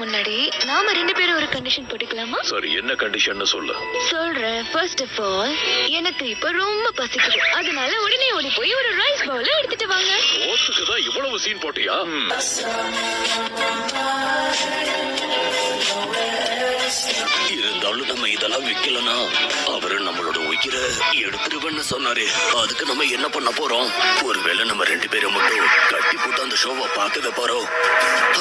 முன்னாடி நாம 2 பேரும் ஒரு கண்டிஷன் போட்டுக்கலாமா? சரி, என்ன கண்டிஷன் சொல்லு. சொல்றேன். ஃபர்ஸ்ட் ஆஃப் ஆல், எனக்கு இப்ப ரொம்ப பசிக்குது. அதனால உடனே ஓடி போய் ஒரு ரைஸ் பவுல எடுத்துட்டு வாங்க. ஓத்துக்குதான் இவ்வளவு சீன் போட்டியா? இருந்தாலும் நம்ம இதெல்லாம் விக்கலனா அவரு நம்மளோட உயிரை எடுத்துருவேன்னு சொன்னாரு. அதுக்கு நம்ம என்ன பண்ண போறோம்? ஒருவேளை நம்ம 2 பேரும் மட்டும் கட்டி போட்டு அந்த ஷோவை பார்க்க வைப்பாரோ?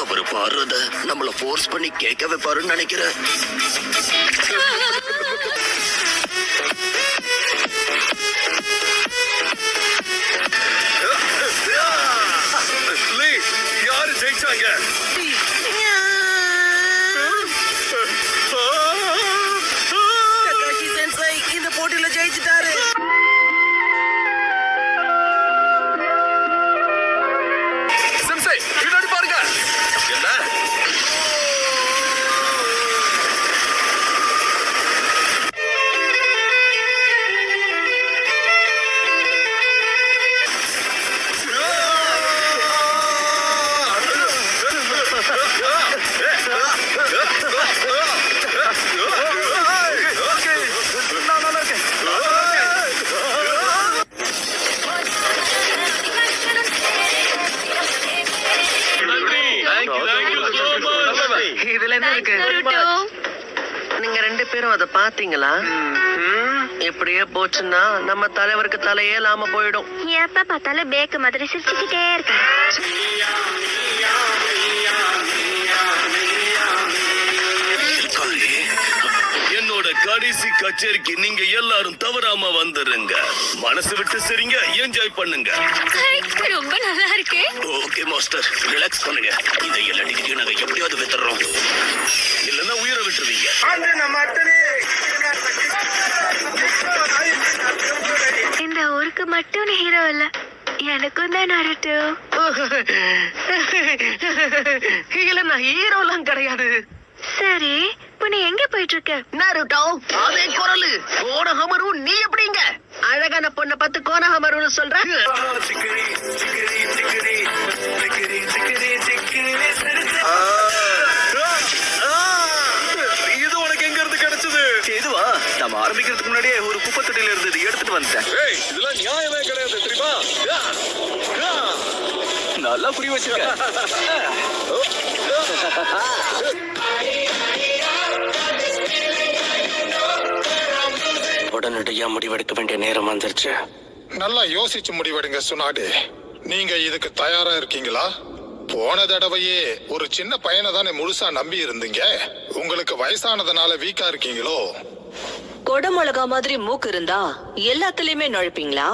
அவரு பாடுறத நம்மள ஃபோர்ஸ் பண்ணி கேட்க வைப்பாருன்னு நினைக்கிறேன். யாரு ஜெயிச்சாங்க? இந்த போட்டியில ஜெயிச்சிட்டாரு. சென்சை, பின்னாடி பாருங்க. என்ன? இதுல என்ன இருக்கு? நீங்க 2 பேரும் அத பாத்தீங்களா? இப்படியே போச்சுன்னா நம்ம தலைவருக்கு தலையே இல்லாம போயிடும். எப்ப பார்த்தாலும் பேக்கு மாதிரி சிரிச்சுக்கிட்டே இருக்காரு. என்னோட கடைசி கச்சேரிக்கு நீங்க எல்லாரும் தவறாம வந்துருங்க. மனசு விட்டு சரிங்க, என்ஜாய் பண்ணுங்க. ரொம்ப நல்லா இருக்கு. ஓகே மாஸ்டர், ரிலாக்ஸ் பண்ணுங்க. இதை எல்லா டிக்கெட்டையும் நாங்க எப்படியாவது வித்துறோம். இல்லன்னா உயிரை விட்டுருவீங்க. இந்த ஊருக்கு மட்டும் ஹீரோ இல்ல, எனக்கும் தான் நருட்டோ. இல்ல, நான் ஹீரோலாம் கிடையாது. சரி, இப்ப நீ எங்க போயிட்டு இருக்க? நருட்டோ, அதே குரலு. கோனஹமரு, நீ எப்படிங்க? அழகான பொண்ணை பார்த்து கோனஹமருன்னு சொல்ற? இது உனக்கு எங்க இருந்து கிடைச்சது? இதுவா? நம்ம ஆரம்பிக்கிறதுக்கு முன்னாடியே ஒரு குப்பை தொட்டியில இருந்து எடுத்துட்டு வந்துட்டேன். இதெல்லாம் நியாயமே கிடையாது தெரியுமா? நல்லா புரிய வச்சிருக்க. உடனடியா முடிவெடுக்க வேண்டிய நேரம் வந்துருச்சு. நல்லா யோசிச்சு முடிவெடுங்க சுனாடே. நீங்க இதுக்கு தயாரா இருக்கீங்களா? போன தடவையே ஒரு சின்ன பையனை தானே முழுசா நம்பி இருந்தீங்க. உங்களுக்கு வயசானதுனால வீக்கா இருக்கீங்களோ? கொடை மிளகா மாதிரி மூக்கு இருந்தா எல்லாத்துலயுமே நுழைப்பீங்களா?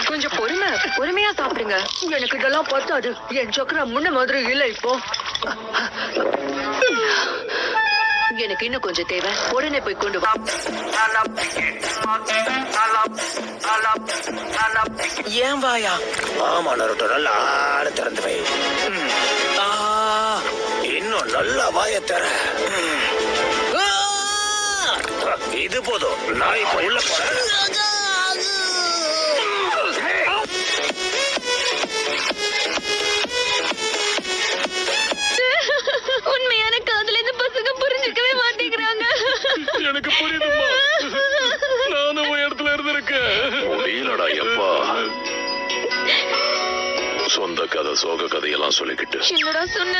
கொஞ்சம் பொறுமையா சாப்பிடுங்க. எனக்கு இதெல்லாம் பத்தாது. என் சக்கரை முன்ன மாதிரி இல்ல இப்போ. எனக்கு இன்னும் கொஞ்சம் தேவை. உடனே போய் கொண்டு வா. ஏன் வாயா? ஆமா நருட்டோ, நல்லா ஆள திறந்து வை. இன்னும் நல்லா வாய தர. இது போதும். நான் இப்ப உள்ள போறேன். உண்மையான காதல இந்த பசங்க புரிஞ்சுக்கவே மாட்டேங்கிறாங்க. எனக்கு புரியுதுமா. நானும் உன் இடத்துல இருந்திருக்கேன். முடியலடா எப்பா. சொந்த கதை சோக கதையெல்லாம் சொல்லிக்கிட்டு என்னடா சொன்ன?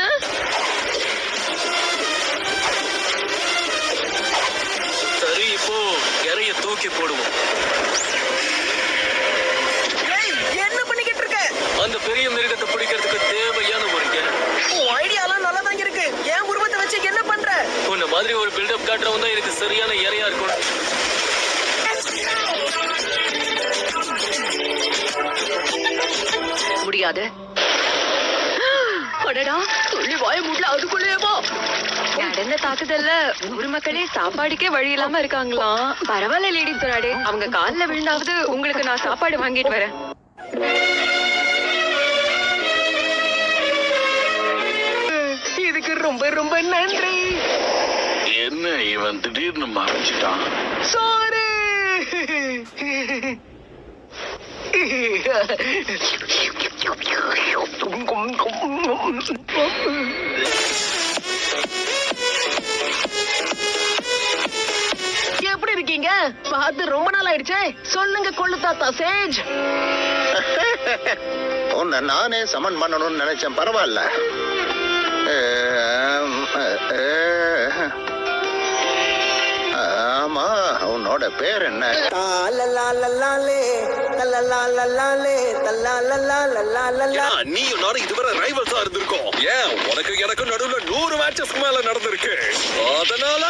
சரி, இப்போ இறைய தூக்கி போடுவோம். என்ன பண்ணிக்கிட்டு இருக்க? அந்த பெரிய மிருகத்தை பிடிக்கிறதுக்கு தேவையான ஒரு ஐடியாலாம் நல்லா தான் இருக்கு. என் உருவத்தை வச்சு என்ன பண்ற? உன்ன மாதிரி ஒரு பில்டப் காட்டுறவன் தான் எனக்கு சரியான இறையா இருக்கும். முடியாது. அடடா, சொல்லி வாய முடியல. அதுக்குள்ளேயேவா? நடந்த தாக்குதல்ல ஊர் மக்களே சாப்பாடுக்கே வழி இல்லாம இருக்காங்களாம். பரவாயில்ல லேடி சொன்னாடே, அவங்க கால்ல விழுந்தாவது உங்களுக்கு நான் சாப்பாடு வாங்கிட்டு வரேன். இதுக்கு ரொம்ப ரொம்ப நன்றி. என்ன இவன் திடீர்னு மறைஞ்சிட்டான்? சாரி. எப்படி இருக்கீங்க? பார்த்து ரொம்ப நாள் ஆயிடுச்சே. சொல்லுங்க கொள்ளு தாத்தா சேஜ். உன்னை நானே சமன் பண்ணணும்னு நினைச்சேன். பரவாயில்ல. ஆமா, உன்னோட பேர் என்ன? நீயும் நானும் இதுவரை ரைவல்ஸா இருந்திருக்கோம். ஏன் உனக்கு எனக்கும் நடுவுல 100 மேட்சஸ்க்கு மேல நடந்திருக்கு. அதனால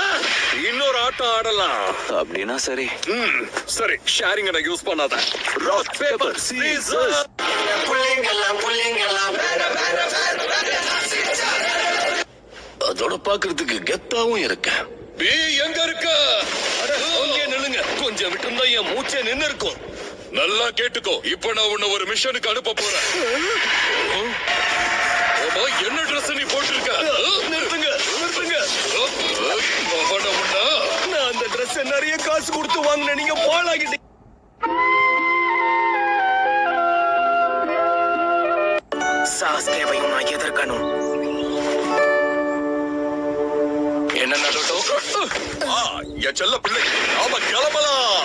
இன்னொரு ஆட்டம் ஆடலாம். அப்படின்னா சரி. சரி, ஷேரிங் நான் யூஸ் பண்ணாத. Rock paper Caesar. அதோட பாக்குறதுக்கு கெத்தாவும் இருக்க. பி எங்க இருக்க? அங்கே நில்லுங்க. கொஞ்சம் விட்டுருந்தா என் மூச்சே நின்னு இருக்கும். நல்லா கேட்டுக்கோ. இப்ப நான் உன்னை ஒரு மிஷனுக்கு அனுப்ப போறேன். ஆமா, என்ன ட்ரெஸ் நீ போட்டிருக்க? நிறுத்துங்க, நிறுத்துங்க. அவன நான் அந்த ட்ரெஸ் நிறைய காசு கொடுத்து வாங்கினேன். நீங்க பாழாகிட்டீங்க. சாஸ்கேவையும் நான் எதிர்க்கணும். என்ன நடட்டும்? என் செல்ல பிள்ளை, நாம கிளம்பலாம்.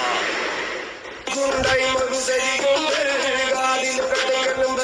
குண்டை மகுசரி கொண்டு காதில் கட்டை கட்டும்ப